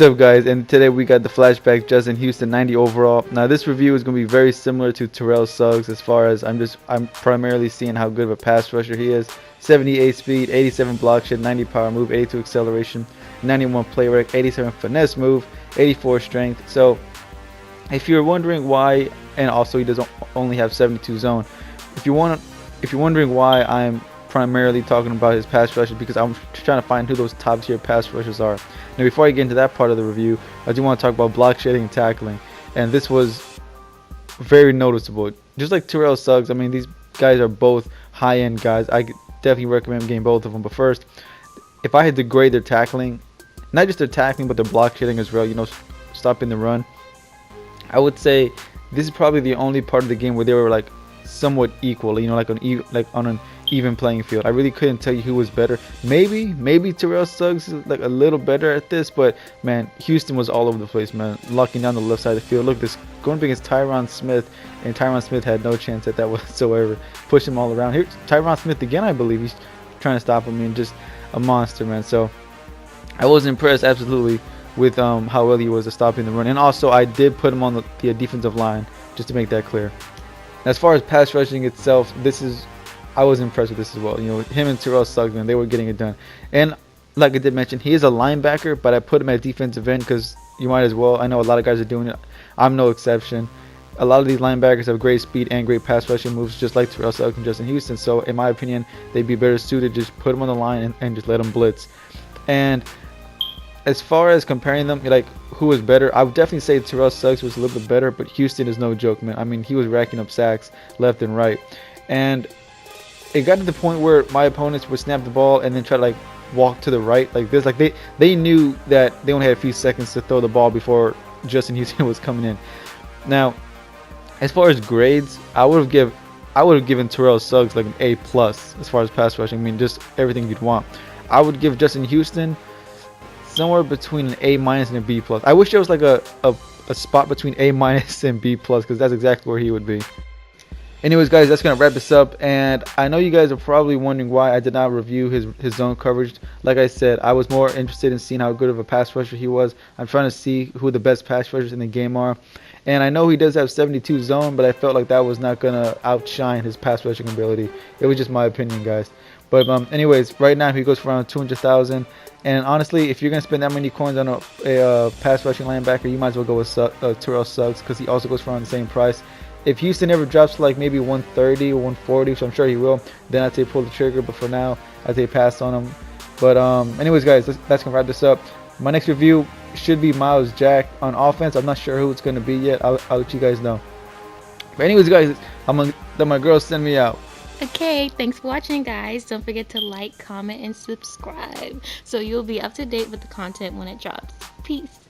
What's up, guys? And today we got the Flashback Justin Houston 90 overall. Now this review is going to be very similar to Terrell Suggs as far as I'm primarily seeing how good of a pass rusher he is. 78 speed, 87 block shed, 90 power move, 82 acceleration, 91 play rec, 87 finesse move, 84 strength. So if you're wondering why, and also he doesn't only have 72 zone. If you're wondering why I'm primarily talking about his pass rushes, because I'm trying to find who those top tier pass rushers are. Now before I get into that part of the review, I do want to talk about block shedding and tackling, and this was very noticeable. Just like Terrell Suggs, I mean, these guys are both high-end guys. I definitely recommend getting both of them. But first, if I had to grade their tackling, not just their tackling but their block shedding as well, stopping the run, I would say this is probably the only part of the game where they were like somewhat equal, like on an even playing field. I really couldn't tell you who was better. Maybe Terrell Suggs is like a little better at this, but man, Houston was all over the place, man, locking down the left side of the field. Look, this going up against Tyron Smith, and Tyron Smith had no chance at that whatsoever. Push him all around. Here, Tyron Smith again, I believe he's trying to stop him, and just a monster, man. So I was impressed absolutely with how well he was at stopping the run, and also I did put him on the defensive line, just to make that clear. As far as pass rushing itself, I was impressed with this as well. Him and Terrell Suggs, man, they were getting it done. And like I did mention, he is a linebacker, but I put him at defensive end because you might as well. I know a lot of guys are doing it. I'm no exception. A lot of these linebackers have great speed and great pass rushing moves, just like Terrell Suggs and Justin Houston. So in my opinion, they'd be better suited just put them on the line and just let them blitz. And as far as comparing them, like who was better, I would definitely say Terrell Suggs was a little bit better, but Houston is no joke, man. I mean, he was racking up sacks left and right, and it got to the point where my opponents would snap the ball and then try to like walk to the right like this. Like they knew that they only had a few seconds to throw the ball before Justin Houston was coming in. Now, as far as grades, I would have given Terrell Suggs like an A+ as far as pass rushing. I mean, just everything you'd want. I would give Justin Houston somewhere between an A- and a B+. I wish there was like a spot between A- and B+, because that's exactly where he would be. Anyways, guys, that's going to wrap this up, and I know you guys are probably wondering why I did not review his zone coverage. Like I said, I was more interested in seeing how good of a pass rusher he was. I'm trying to see who the best pass rushers in the game are, and I know he does have 72 zone, but I felt like that was not going to outshine his pass rushing ability. It was just my opinion, guys. But anyways, right now he goes for around 200,000, and honestly, if you're going to spend that many coins on a pass rushing linebacker, you might as well go with Terrell Suggs, because he also goes for around the same price. If Houston ever drops to like maybe 130 or 140, which I'm sure he will, then I'd say pull the trigger. But for now, I'd say pass on him. But anyways, guys, that's gonna wrap this up. My next review should be Miles Jack on offense. I'm not sure who it's gonna be yet. I'll let you guys know. But anyways, guys, I'm gonna let my girl send me out. Okay, thanks for watching, guys. Don't forget to like, comment, and subscribe so you'll be up to date with the content when it drops. Peace.